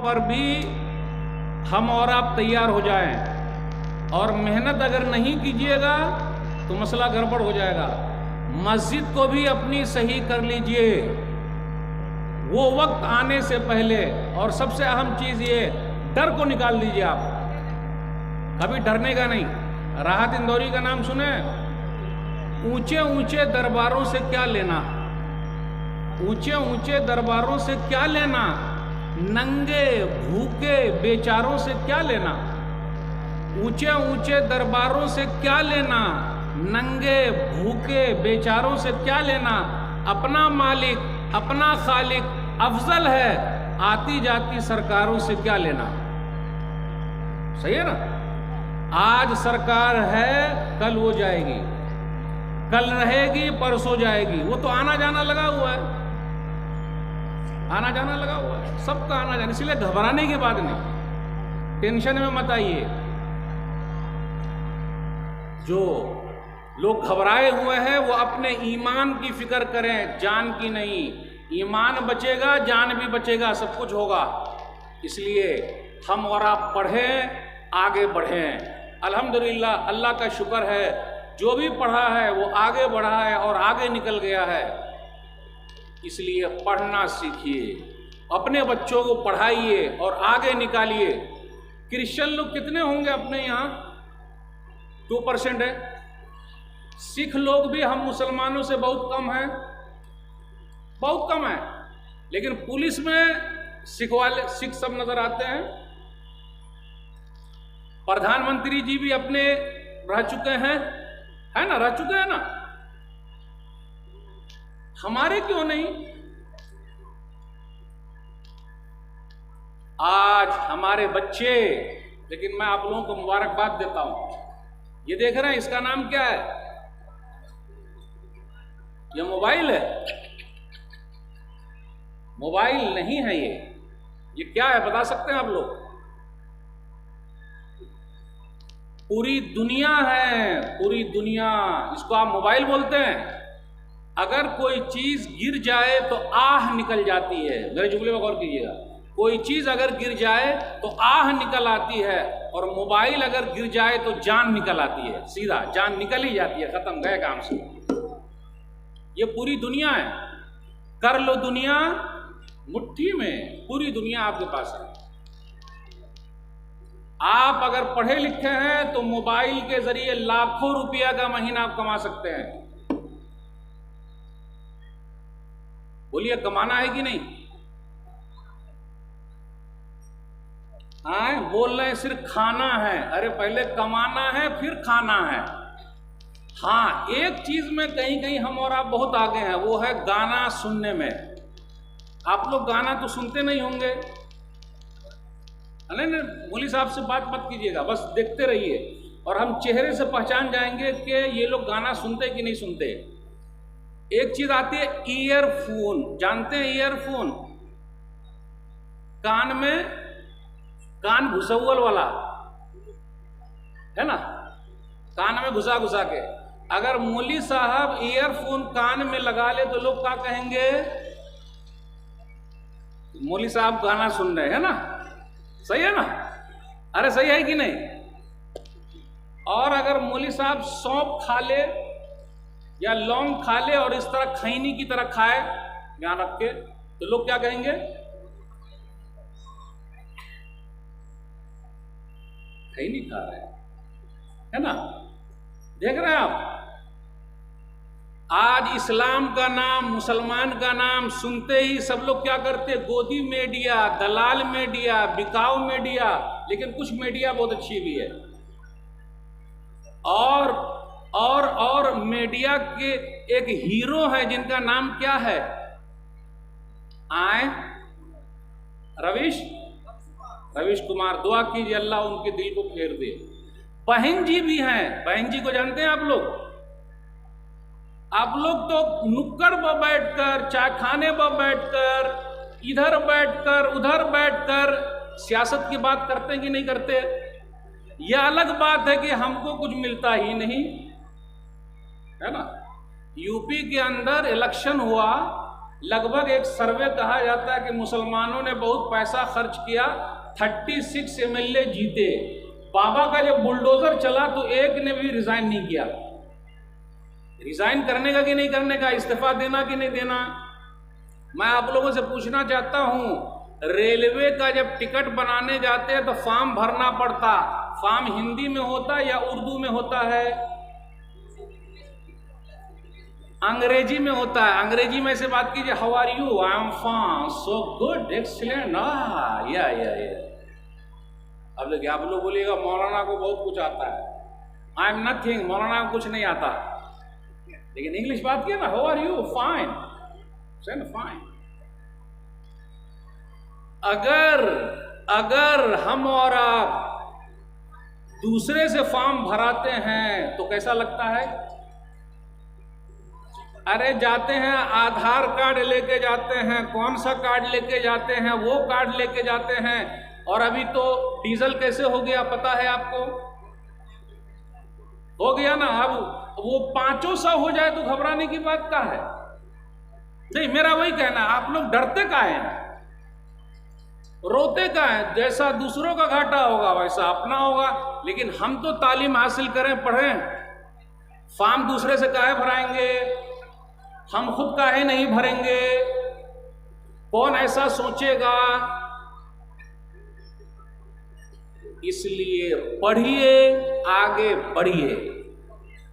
पर भी हम और आप तैयार हो जाएं, और मेहनत अगर नहीं कीजिएगा तो मसला गड़बड़ हो जाएगा। मस्जिद को भी अपनी सही कर लीजिए वो वक्त आने से पहले। और सबसे अहम चीज ये, डर को निकाल दीजिए। आप कभी डरने का नहीं। राहत इंदौरी का नाम सुने? ऊंचे ऊंचे दरबारों से क्या लेना, ऊंचे ऊंचे दरबारों से क्या लेना, नंगे भूखे बेचारों से क्या लेना। ऊंचे ऊंचे दरबारों से क्या लेना, नंगे भूखे बेचारों से क्या लेना। अपना मालिक अपना खालिक अफजल है, आती जाती सरकारों से क्या लेना। सही है ना? आज सरकार है, कल वो जाएगी, कल रहेगी, परसों जाएगी। वो तो आना जाना लगा हुआ है, आना जाना लगा हुआ है, सबका आना जाना। इसलिए घबराने की बात नहीं, टेंशन में मत आइए। जो लोग घबराए हुए हैं वो अपने ईमान की फिक्र करें, जान की नहीं। ईमान बचेगा, जान भी बचेगा, सब कुछ होगा। इसलिए हम और आप पढ़ें, आगे बढ़ें। अल्हम्दुलिल्लाह, अल्लाह का शुक्र है, जो भी पढ़ा है वो आगे बढ़ा है और आगे निकल गया है। इसलिए पढ़ना सीखिए, अपने बच्चों को पढ़ाइए और आगे निकालिए। क्रिश्चियन लोग कितने होंगे अपने यहाँ? 2% है। सिख लोग भी हम मुसलमानों से बहुत कम हैं, बहुत कम है। लेकिन पुलिस में सिख सब नजर आते हैं। प्रधानमंत्री जी भी अपने रह चुके हैं, है ना? रह चुके हैं ना? हमारे क्यों नहीं? आज हमारे बच्चे, लेकिन मैं आप लोगों को मुबारकबाद देता हूं। ये देख रहे हैं, इसका नाम क्या है? ये मोबाइल है? मोबाइल नहीं है ये क्या है बता सकते हैं आप लोग? पूरी दुनिया है, पूरी दुनिया। इसको आप मोबाइल बोलते हैं। अगर कोई चीज गिर जाए तो आह निकल जाती है। मेरे जुमले में गौर कीजिएगा। कोई चीज अगर गिर जाए तो आह निकल आती है, और मोबाइल अगर गिर जाए तो जान निकल आती है। सीधा जान निकल ही जाती है, खत्म, गए काम से। ये पूरी दुनिया है। कर लो दुनिया मुट्ठी में, पूरी दुनिया आपके पास है। आप अगर पढ़े लिखे हैं तो मोबाइल के जरिए लाखों रुपया का महीना आप कमा सकते हैं। बोलिए, कमाना है कि नहीं? हाँ, बोल रहे हैं सिर्फ खाना है। अरे पहले कमाना है, फिर खाना है। हाँ, एक चीज में कहीं कहीं हम और आप बहुत आगे हैं, वो है गाना सुनने में। आप लोग गाना तो सुनते नहीं होंगे, नहीं? मौलवी साहब से बात मत कीजिएगा, बस देखते रहिए और हम चेहरे से पहचान जाएंगे कि ये लोग गाना सुनते कि नहीं सुनते। एक चीज आती है ईयरफोन, जानते हैं ईयरफोन? कान में, कान घुसौल वाला, है ना? कान में घुसा घुसा के। अगर मौलवी साहब ईयरफोन कान में लगा ले तो लोग क्या कहेंगे? मौलवी साहब गाना सुन रहे हैं ना? सही है ना? अरे सही है कि नहीं? और अगर मौलवी साहब सौंफ खा ले या लौंग खा ले और इस तरह खैनी की तरह खाए ध्यान रख के, तो लोग क्या कहेंगे? खैनी खा रहे हैं, है ना? देख रहे हैं आप? आज इस्लाम का नाम, मुसलमान का नाम सुनते ही सब लोग क्या करते? गोदी मीडिया, दलाल मीडिया, बिकाऊ मीडिया। लेकिन कुछ मीडिया बहुत अच्छी भी है। और मीडिया के एक हीरो है जिनका नाम क्या है? आए रवीश कुमार। दुआ कीजिए अल्लाह उनके दिल को फेर दे। बहन जी भी हैं। बहन जी को जानते हैं आप लोग? आप लोग तो नुक्कड़ पर बैठकर, चाय खाने पर बैठकर, इधर बैठकर उधर बैठकर सियासत की बात करते हैं कि नहीं करते? यह अलग बात है कि हमको कुछ मिलता ही नहीं, है ना? यूपी के अंदर इलेक्शन हुआ लगभग एक सर्वे कहा जाता है कि मुसलमानों ने बहुत पैसा खर्च किया, 36 MLA जीते। बाबा का जब बुलडोजर चला तो एक ने भी रिजाइन नहीं किया। रिजाइन करने का कि नहीं करने का, इस्तीफा देना कि नहीं देना। मैं आप लोगों से पूछना चाहता हूं, रेलवे का जब टिकट बनाने जाते हैं तो फॉर्म भरना पड़ता, फॉर्म हिंदी में होता है या उर्दू में होता है? अंग्रेजी में होता है। अंग्रेजी में से बात कीजिए, how are you, I am fine, so good, excellent, या। अब देखिए, आप लोग बोलिएगा मौलाना को बहुत कुछ आता है। आई एम नथिंग, मौलाना को कुछ नहीं आता। लेकिन इंग्लिश बात किया ना, how are you, fine, fine. अगर हम और आप दूसरे से फॉर्म भराते हैं तो कैसा लगता है? अरे जाते हैं, आधार कार्ड लेके जाते हैं, कौन सा कार्ड लेके जाते हैं, वो कार्ड लेके जाते हैं। और अभी तो डीजल कैसे हो गया पता है आपको? हो गया ना। अब वो 500 हो जाए तो घबराने की बात क्या है? नहीं, मेरा वही कहना, आप लोग डरते का है, रोते का है। जैसा दूसरों का घाटा होगा वैसा अपना होगा। लेकिन हम तो तालीम हासिल करें, पढ़ें। फॉर्म दूसरे से काहे भराएंगे? हम खुद काहे नहीं भरेंगे? कौन ऐसा सोचेगा? इसलिए पढ़िए, आगे बढ़िए।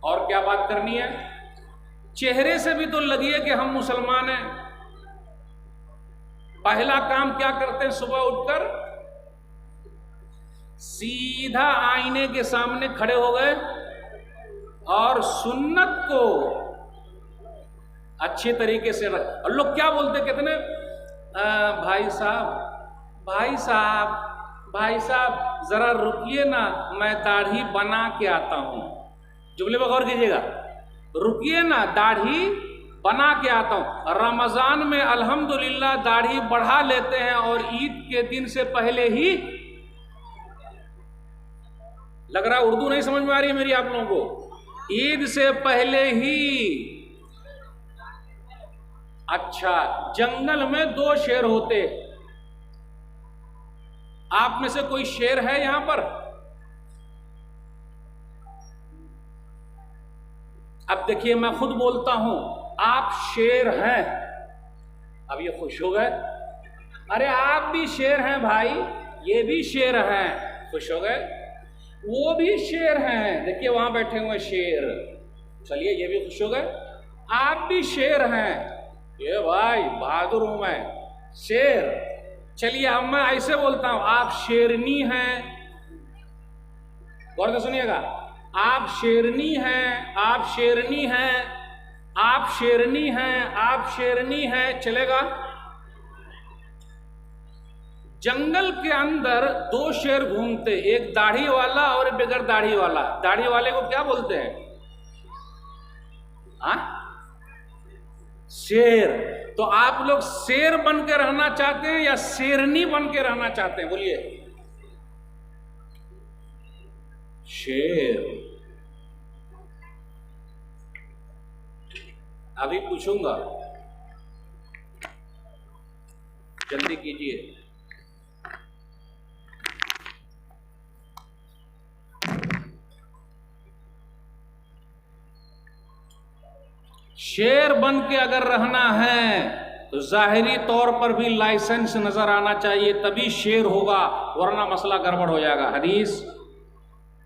और क्या बात करनी है? चेहरे से भी तो लगिए कि हम मुसलमान हैं। पहला काम क्या करते हैं? सुबह उठकर सीधा आईने के सामने खड़े हो गए और सुन्नत को अच्छे तरीके से रख। और लोग क्या बोलते, कितने भाई साहब जरा रुकिए ना, मैं दाढ़ी बना के आता हूं। जुमले पर गौर कीजिएगा, रुकिए ना, दाढ़ी बना के आता हूं। रमजान में अल्हम्दुलिल्लाह दाढ़ी बढ़ा लेते हैं और ईद के दिन से पहले ही। लग रहा उर्दू नहीं समझ में आ रही है मेरी आप लोगों को? ईद से पहले ही। अच्छा, जंगल में 2 शेर होते, आप में से कोई शेर है यहां पर? अब देखिए, मैं खुद बोलता हूं, आप शेर हैं। अब ये खुश हो गए, अरे आप भी शेर हैं भाई, ये भी शेर हैं। खुश हो गए, वो भी शेर हैं, देखिए वहां बैठे हुए शेर। चलिए, ये भी खुश हो गए, आप भी शेर हैं। ये भाई बहादुर हूं मैं, शेर। चलिए, अब मैं ऐसे बोलता हूं, आप शेरनी हैं। गौर से सुनिएगा, आप शेरनी हैं, आप शेरनी हैं, आप शेरनी हैं, आप शेरनी हैं। चलेगा? जंगल के अंदर 2 शेर घूमते, एक दाढ़ी वाला और एक बगैर दाढ़ी वाला। दाढ़ी वाले को क्या बोलते हैं? शेर। तो आप लोग शेर बन के रहना चाहते हैं या शेरनी बन के रहना चाहते हैं? बोलिए। शेर। अभी पूछूंगा, जल्दी कीजिए। शेर बन के अगर रहना है तो जाहिरी तौर पर भी लाइसेंस नजर आना चाहिए, तभी शेर होगा, वरना मसला गड़बड़ हो जाएगा। हदीस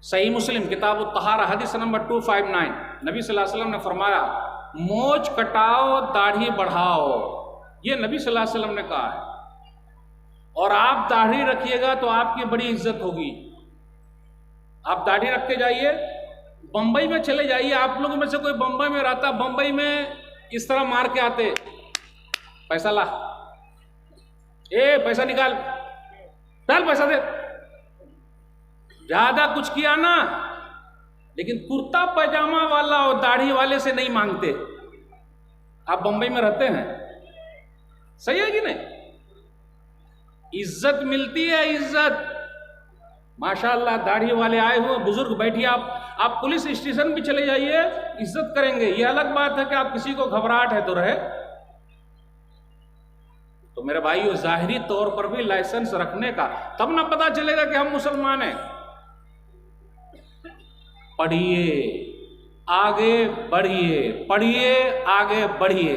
सही मुस्लिम किताब तहारा, हदीस नंबर 259, नबी सल्लल्लाहु अलैहि वसल्लम ने फरमाया, मोछ कटाओ, दाढ़ी बढ़ाओ। ये नबी सल्लल्लाहु अलैहि वसल्लम ने कहा है। और आप दाढ़ी रखिएगा तो आपकी बड़ी इज्जत होगी। आप दाढ़ी रखते जाइए, बंबई में चले जाइए, आप लोगों में से कोई बंबई में रहता, बंबई में इस तरह मार के आते, पैसा ला, ए पैसा निकाल, चल पैसा दे। ज्यादा कुछ किया ना, लेकिन कुर्ता पैजामा वाला और दाढ़ी वाले से नहीं मांगते। आप बंबई में रहते हैं, सही है कि नहीं? इज्जत मिलती है, इज्जत। माशाअल्लाह, दाढ़ी वाले आए हुए बुजुर्ग बैठिए, आप पुलिस स्टेशन भी चले जाइए, इज्जत करेंगे। ये अलग बात है कि आप किसी को घबराहट है तो रहे, तो मेरे भाइयों, ज़ाहिरी तौर पर भी लाइसेंस रखने का, तब ना पता चलेगा कि हम मुसलमान हैं। पढ़िए, आगे बढ़िए, पढ़िए, आगे बढ़िए।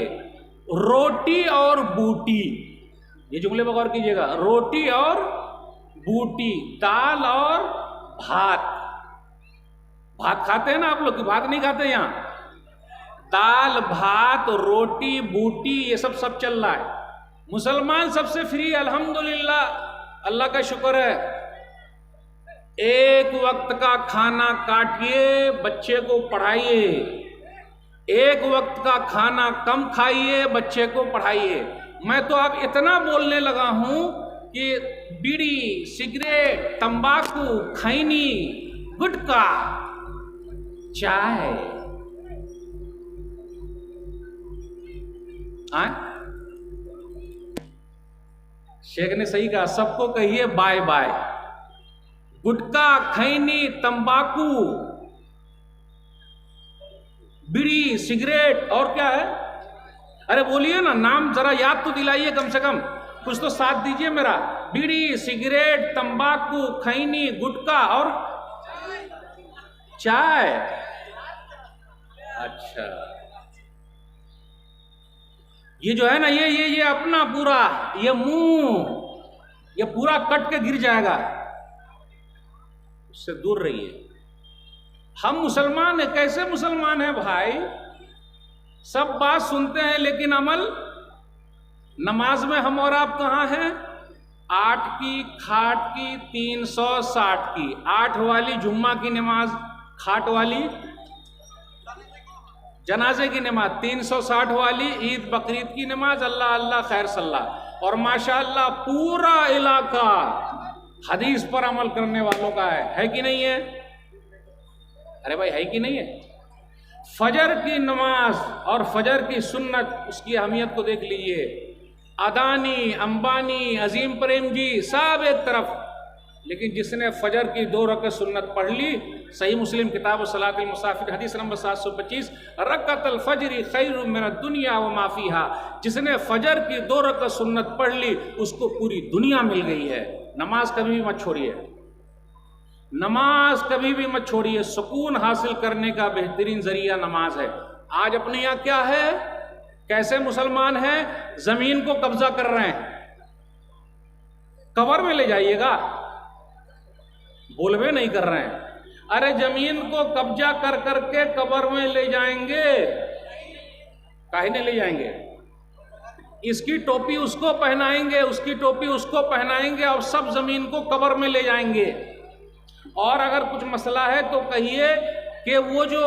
रोटी और बूटी, ये जुमले पर गौर कीजिएगा। रोटी और बूटी, दाल और भात। भात खाते हैं ना आप लोग, कि भात नहीं खाते यहाँ? दाल, भात, रोटी, बूटी, ये सब चल रहा है। मुसलमान सबसे फ्री, अल्हम्दुलिल्लाह, अल्लाह का शुक्र है। एक वक्त का खाना काटिए, बच्चे को पढ़ाइए। एक वक्त का खाना कम खाइए, बच्चे को पढ़ाइए। मैं तो अब इतना बोलने लगा हूं कि बीड़ी, सिगरेट, तंबाकू, खैनी, गुटखा, चाय, शेख ने सही कहा, सबको कहिए बाय बाय। गुटखा, खैनी, तंबाकू, बीड़ी, सिगरेट, और क्या है? अरे बोलिए ना, नाम जरा याद तो दिलाइए, कम से कम कुछ तो साथ दीजिए मेरा। बीड़ी, सिगरेट, तंबाकू, खैनी, गुटखा और चाय। अच्छा, ये जो है ना, ये अपना पूरा, ये मुंह, ये पूरा कट के गिर जाएगा, उससे दूर रहिए। हम मुसलमान हैं। कैसे मुसलमान हैं भाई? सब बात सुनते हैं लेकिन अमल, नमाज में हम और आप कहाँ हैं? 8 की, खाट की, 360 की। 8 वाली जुम्मा की नमाज, खाट वाली जनाजे की नमाज, 360 वाली ईद बकरीद की नमाज, अल्लाह अल्लाह खैर सल्लाह। और माशाअल्लाह पूरा इलाका हदीस पर अमल करने वालों का है कि नहीं है? अरे भाई, है कि नहीं है? फजर की नमाज और फजर की सुन्नत, उसकी अहमियत को देख लीजिए। अदानी, अंबानी, अजीम प्रेमजी सब एक तरफ, लेकिन जिसने फजर की 2 रकअत सुन्नत पढ़ ली, सही मुस्लिम किताब सलातुल मुसाफिर हदीस नंबर 725, रकअतुल फज्र खैरुम मिनद दुनिया व मा फीहा। जिसने फजर की 2 रकअत सुन्नत पढ़ ली, उसको पूरी दुनिया मिल गई है। नमाज कभी भी मत छोड़िए, नमाज कभी भी मत छोड़िए। सुकून हासिल करने का बेहतरीन जरिया नमाज है। आज अपने यहाँ क्या है? कैसे मुसलमान हैं? जमीन को कब्जा कर रहे हैं। कब्र में ले जाइएगा, बोलवे नहीं कर रहे हैं। अरे जमीन को कब्जा कर करके कब्र में ले जाएंगे, काहे नहीं ले जाएंगे? इसकी टोपी उसको पहनाएंगे, उसकी टोपी उसको पहनाएंगे, और सब जमीन को कब्र में ले जाएंगे। और अगर कुछ मसला है तो कहिए कि वो जो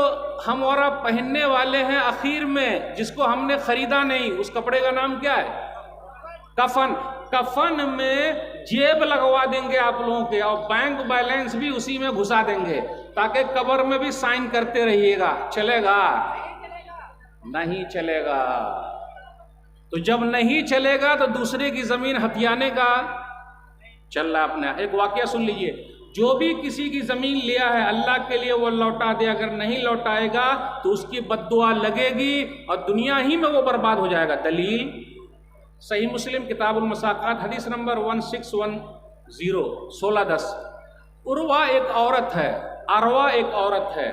हम और आप पहनने वाले हैं आखिर में, जिसको हमने खरीदा नहीं, उस कपड़े का नाम क्या है? कफन। कफन में जेब लगवा देंगे आप लोगों के, और बैंक बैलेंस भी उसी में घुसा देंगे, ताकि कब्र में भी साइन करते रहिएगा। चलेगा? नहीं चलेगा। तो जब नहीं चलेगा तो दूसरे की जमीन हथियाने का चल रहा है अपने। एक वाकया सुन लीजिए। जो भी किसी की जमीन लिया है अल्लाह के लिए, वो लौटा दे। अगर नहीं लौटाएगा तो उसकी बद्दुआ लगेगी और दुनिया ही में वो बर्बाद हो जाएगा। दलील सही मुस्लिम किताबुल मसाकात हदीस नंबर 1610, 1610। उर्वा एक औरत है, अरवा एक औरत है।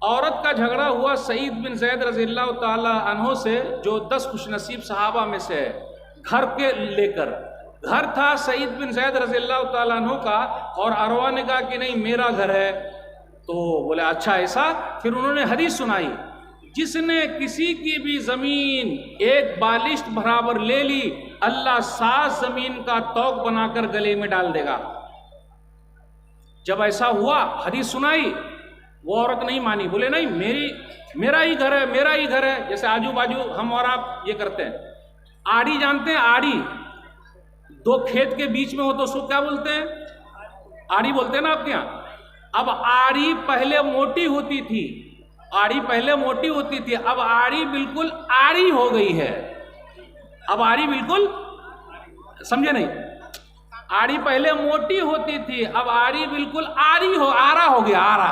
औरत का झगड़ा हुआ सईद बिन ज़ैद रज़ियल्लाहु ताला अन्हो से, जो 10 खुशनसीब सहाबा में से है। घर के लेकर घर था सईद बिन ज़ैद रज़ियल्लाहु ताला अन्हु का, और अरवा ने कहा कि नहीं मेरा घर है। तो बोले अच्छा ऐसा। फिर उन्होंने हदीस सुनाई, जिसने किसी की भी जमीन एक बालिश्त बराबर ले ली, अल्लाह 7 जमीन का तौक बनाकर गले में डाल देगा। जब ऐसा हुआ, हदीस सुनाई, वो औरत नहीं मानी, बोले नहीं मेरा ही घर है, मेरा ही घर है। जैसे आजू बाजू हम और आप ये करते हैं। आड़ी जानते हैं? आड़ी 2 खेत के बीच में हो तो उसको क्या बोलते हैं? आड़ी बोलते हैं ना आपके यहाँ। अब आड़ी पहले मोटी होती थी, आड़ी पहले मोटी होती थी, अब आड़ी बिल्कुल आड़ी हो गई है। अब आड़ी बिल्कुल, समझे नहीं? आड़ी पहले मोटी होती थी, अब आड़ी बिल्कुल आड़ी हो, आरा हो गया, आरा,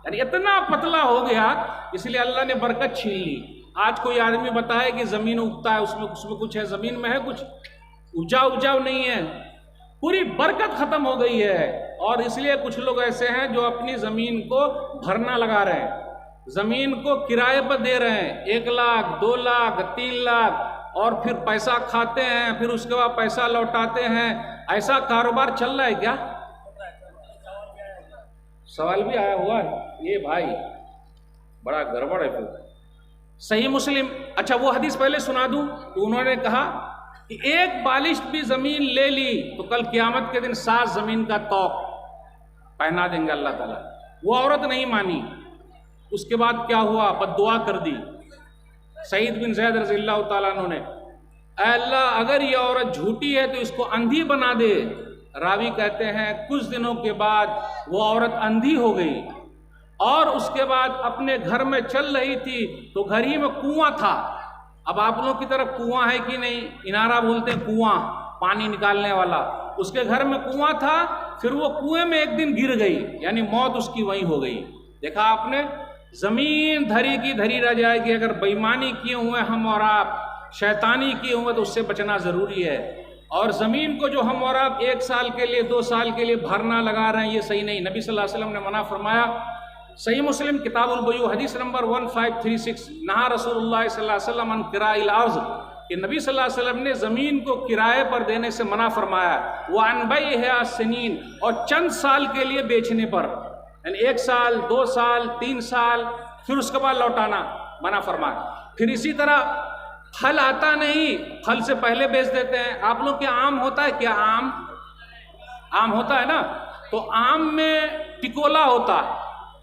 यानी इतना पतला हो गया। इसलिए अल्लाह ने बरकत छीन ली। आज कोई आदमी बताए कि जमीन उगता है, उसमें उसमें कुछ है, जमीन में है कुछ, उपजाऊ नहीं है, पूरी बरकत खत्म हो गई है। और इसलिए कुछ लोग ऐसे हैं जो अपनी जमीन को भरना लगा रहे हैं, जमीन को किराए पर दे रहे हैं, 1 लाख 2 लाख 3 लाख, और फिर पैसा खाते हैं, फिर उसके बाद पैसा लौटाते हैं। ऐसा कारोबार चल रहा है क्या? सवाल भी आया हुआ है ये भाई, बड़ा गड़बड़ है। फिर सही मुस्लिम, अच्छा वो हदीस पहले सुना दूं। तो उन्होंने कहा कि एक बालिश भी जमीन ले ली तो कल क़यामत के दिन 7 जमीन का तौक पहना देंगे अल्लाह ताला। वो औरत नहीं मानी, उसके बाद क्या हुआ, बद्दुआ कर दी। सईद बिन ज़ैद रज़ियल्लाहु ताला अन्हु ने, अल्लाह अगर ये औरत झूठी है तो इसको अंधी बना दे। रावी कहते हैं कुछ दिनों के बाद वो औरत अंधी हो गई, और उसके बाद अपने घर में चल रही थी तो घर ही में कुआं था। अब आप लोगों की तरफ कुआं है कि नहीं? इनारा बोलते हैं कुआं, पानी निकालने वाला। उसके घर में कुआं था, फिर वो कुएं में एक दिन गिर गई, यानी मौत उसकी वहीं हो गई। देखा आपने, जमीन धरी की धरी रह जाएगी। अगर बेईमानी किए हुए हम और आप, शैतानी किए हुए, तो उससे बचना ज़रूरी है। और ज़मीन को जो हम और आप 1 साल के लिए 2 साल के लिए भरना लगा रहे हैं, ये सही नहीं। नबी सल्लल्लाहु अलैहि वसल्लम ने मना फरमाया। सही मुस्लिम किताबुल बयू हदीस नंबर 1536, नहा रसूलुल्लाह सल्लल्लाहु अलैहि वसल्लम अन किराइल अर्ज़, कि नबी सल्लल्लाहु अलैहि वसल्लम ने ज़मीन को किराए पर देने से मना फरमाया। वह अनबई है सनीन, और चंद साल के लिए बेचने पर, यानी 1 साल 2 साल 3 साल, फिर उसके बाद लौटाना मना फरमाया। फिर इसी तरह फल आता नहीं, फल से पहले बेच देते हैं। आप लोग के आम होता है क्या? आम होता है ना, तो आम में टिकोला होता,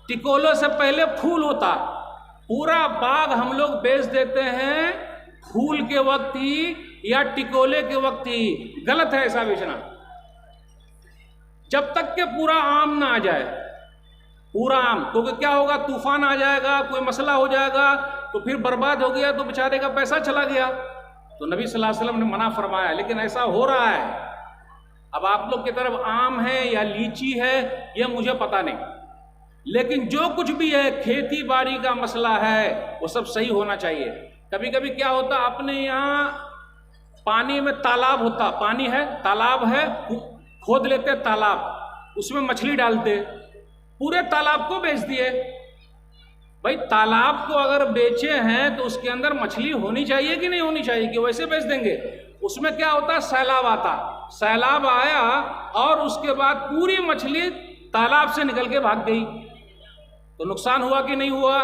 टिकोलों से पहले फूल होता। पूरा बाग हम लोग बेच देते हैं फूल के वक्त ही या टिकोले के वक्त ही। गलत है ऐसा बेचना। जब तक के पूरा आम ना आ जाए, पूरा आम, क्योंकि क्या होगा, तूफान आ जाएगा, कोई मसला हो जाएगा, तो फिर बर्बाद हो गया तो बेचारे का पैसा चला गया। तो नबी सल्लल्लाहु अलैहि वसल्लम ने मना फरमाया, लेकिन ऐसा हो रहा है। अब आप लोग की तरफ आम है या लीची है यह मुझे पता नहीं, लेकिन जो कुछ भी है, खेती बाड़ी का मसला है, वो सब सही होना चाहिए। कभी कभी क्या होता, अपने यहाँ पानी में तालाब होता, पानी है, तालाब है, खोद लेते तालाब, उसमें मछली डालते, पूरे तालाब को बेच दिए। भाई तालाब को अगर बेचे हैं तो उसके अंदर मछली होनी चाहिए कि नहीं होनी चाहिए, कि वैसे बेच देंगे? उसमें क्या होता है, सैलाब आता, सैलाब आया और उसके बाद पूरी मछली तालाब से निकल के भाग गई, तो नुकसान हुआ कि नहीं हुआ?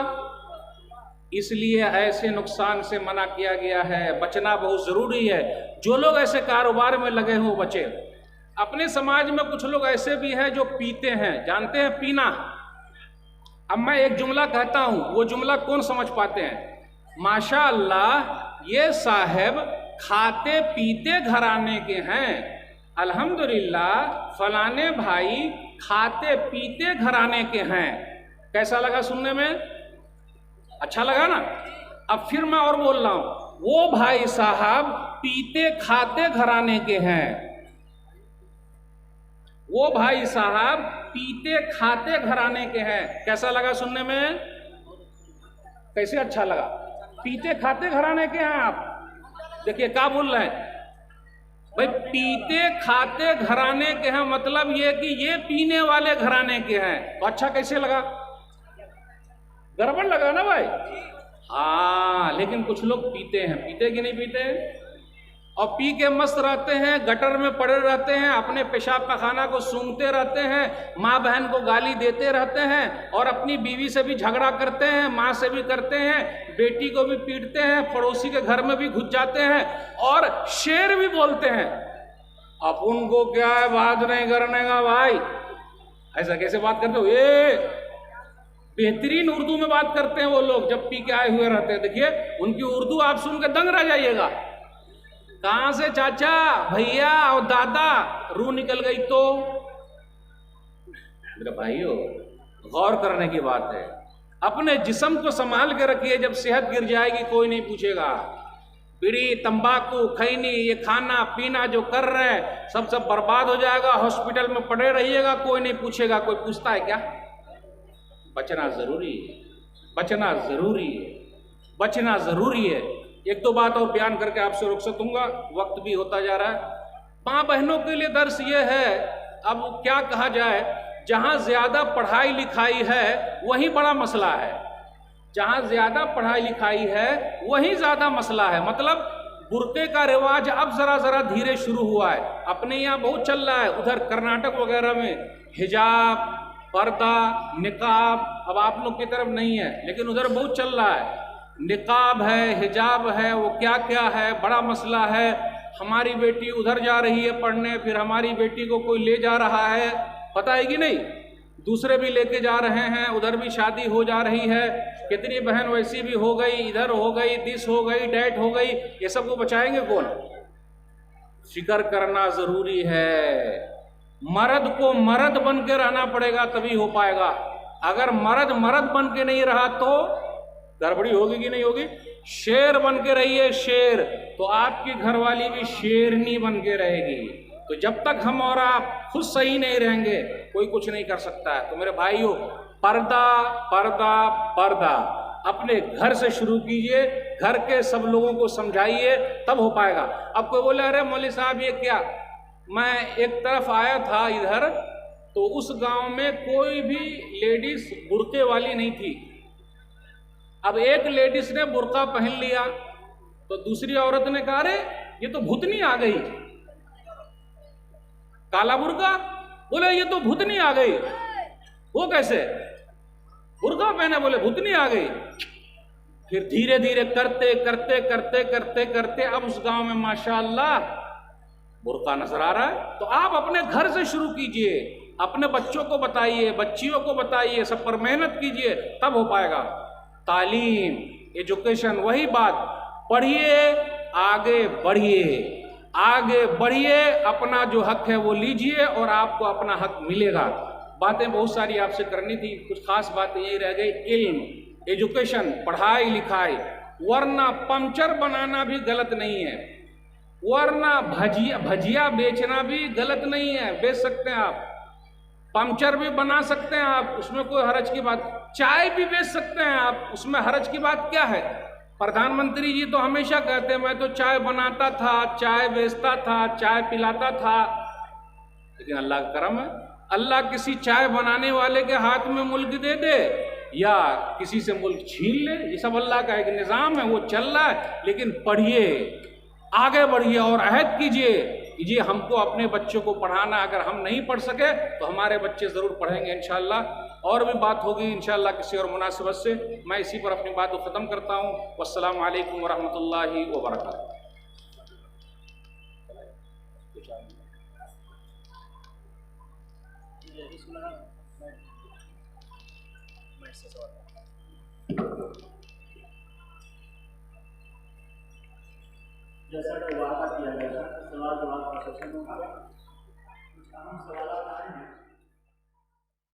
इसलिए ऐसे नुकसान से मना किया गया है, बचना बहुत ज़रूरी है। जो लोग ऐसे कारोबार में लगे हों बचे। अपने समाज में कुछ लोग ऐसे भी हैं जो पीते हैं, जानते हैं पीना। अब मैं एक जुमला कहता हूं, वो जुमला कौन समझ पाते हैं? माशा अल्लाह ये साहब खाते पीते घराने के हैं, अल्हम्दुलिल्लाह फलाने भाई खाते पीते घराने के हैं। कैसा लगा सुनने में? अच्छा लगा ना? अब फिर मैं और बोल रहा हूं, वो भाई साहब पीते खाते घराने के हैं, वो भाई साहब पीते खाते घराने के हैं। कैसा लगा सुनने में? कैसे अच्छा लगा? पीते खाते घराने के हैं आप। देखिए क्या बोल रहे हैं भाई, पीते खाते घराने के हैं, मतलब ये कि ये पीने वाले घराने के हैं। तो अच्छा कैसे लगा? गड़बड़ लगा ना भाई? हाँ, लेकिन कुछ लोग पीते हैं, पीते कि नहीं पीते? और पी के मस्त रहते हैं, गटर में पड़े रहते हैं, अपने पेशाब पखाना को सूंघते रहते हैं, माँ बहन को गाली देते रहते हैं, और अपनी बीवी से भी झगड़ा करते हैं, माँ से भी करते हैं, बेटी को भी पीटते हैं, पड़ोसी के घर में भी घुस जाते हैं, और शेर भी बोलते हैं। अब उनको क्या है, बात नहीं करने का भाई। ऐसा कैसे बात करते हो? ये बेहतरीन उर्दू में बात करते हैं वो लोग, जब पी के आए हुए रहते हैं। देखिए उनकी उर्दू आप सुन के दंग रह जाइएगा। कहां से चाचा, भैया और दादा, रूह निकल गई। तो मेरे भाइयों, गौर करने की बात है। अपने जिस्म को संभाल के रखिए, जब सेहत गिर जाएगी कोई नहीं पूछेगा। बीड़ी तंबाकू खैनी, ये खाना पीना जो कर रहे हैं सब बर्बाद हो जाएगा, हॉस्पिटल में पड़े रहिएगा, कोई नहीं पूछेगा। कोई पूछता है क्या? बचना जरूरी है, बचना जरूरी है। बचना ज़रूरी है। एक दो बात और बयान करके आपसे रुखसत दूंगा, वक्त भी होता जा रहा है। माँ बहनों के लिए दर्स ये है, अब क्या कहा जाए, जहाँ ज़्यादा पढ़ाई लिखाई है वही बड़ा मसला है। जहाँ ज़्यादा पढ़ाई लिखाई है वही ज़्यादा मसला है। मतलब बुर्के का रिवाज अब ज़रा धीरे शुरू हुआ है, अपने यहाँ बहुत चल रहा है, उधर कर्नाटक वगैरह में हिजाब, पर्दा, निकाब, अब आप लोग की तरफ नहीं है लेकिन उधर बहुत चल रहा है। निकाब है, हिजाब है, वो क्या क्या है, बड़ा मसला है। हमारी बेटी उधर जा रही है पढ़ने, फिर हमारी बेटी को कोई ले जा रहा है, पता है कि नहीं, दूसरे भी लेके जा रहे हैं, उधर भी शादी हो जा रही है, कितनी बहन वैसी भी हो गई, इधर हो गई, दिस हो गई, डैट हो गई, ये सब को बचाएंगे कौन? फिक्र करना जरूरी है। मर्द को मर्द बन के रहना पड़ेगा तभी हो पाएगा। अगर मर्द बन के नहीं रहा तो गड़बड़ी होगी कि नहीं होगी? शेर बन के रहिए, शेर, तो आपकी घरवाली भी शेरनी बन के रहेगी। तो जब तक हम और आप खुद सही नहीं रहेंगे कोई कुछ नहीं कर सकता है। तो मेरे भाइयों, पर्दा पर्दा पर्दा अपने घर से शुरू कीजिए, घर के सब लोगों को समझाइए, तब हो पाएगा। अब कोई बोले अरे मौलवी साहब ये क्या, मैं एक तरफ आया था इधर तो उस गांव में कोई भी लेडीज बुर्के वाली नहीं थी। अब एक लेडीज ने बुर्का पहन लिया तो दूसरी औरत ने कहा अरे ये तो भूतनी आ गई, काला बुर्का, बोले ये तो भूतनी आ गई। वो कैसे? बुर्का पहने, बोले भूतनी आ गई। फिर धीरे धीरे करते करते करते करते करते अब उस गांव में माशाअल्लाह बुर्का नजर आ रहा है। तो आप अपने घर से शुरू कीजिए, अपने बच्चों को बताइए, बच्चियों को बताइए, सब पर मेहनत कीजिए, तब हो पाएगा। तालीम, एजुकेशन, वही बात, पढ़िए, आगे बढ़िए, आगे बढ़िए, अपना जो हक है वो लीजिए और आपको अपना हक मिलेगा। बातें बहुत सारी आपसे करनी थी, कुछ खास बातें यही रह गई। इल्म, एजुकेशन, पढ़ाई लिखाई, वरना पंचर बनाना भी गलत नहीं है, वरना भजिया बेचना भी गलत नहीं है, बेच सकते हैं आप, पंचर भी बना सकते हैं आप, उसमें कोई हरज की बात। चाय भी बेच सकते हैं आप, उसमें हरज की बात क्या है? प्रधानमंत्री जी तो हमेशा कहते हैं मैं तो चाय बनाता था, चाय बेचता था, चाय पिलाता था। लेकिन अल्लाह का करम है, अल्लाह किसी चाय बनाने वाले के हाथ में मुल्क दे दे या किसी से मुल्क छीन ले, ये सब अल्लाह का एक निज़ाम है, वो चल रहा है। लेकिन पढ़िए, आगे बढ़िए और अहद कीजिए कि हमको अपने बच्चों को पढ़ाना, अगर हम नहीं पढ़ सके तो हमारे बच्चे ज़रूर पढ़ेंगे इंशाअल्लाह। और भी बात होगी इंशाअल्लाह किसी और मुनासिबत से। मैं इसी पर अपनी बात को ख़त्म करता हूँ। वस्सलामु अलैकुम वरहमतुल्लाहि वबरकातुहू। जैसा कि वादा किया गया था, सवाल जवाब का सेशन होगा। कुछ अहम सवाल आए हैं।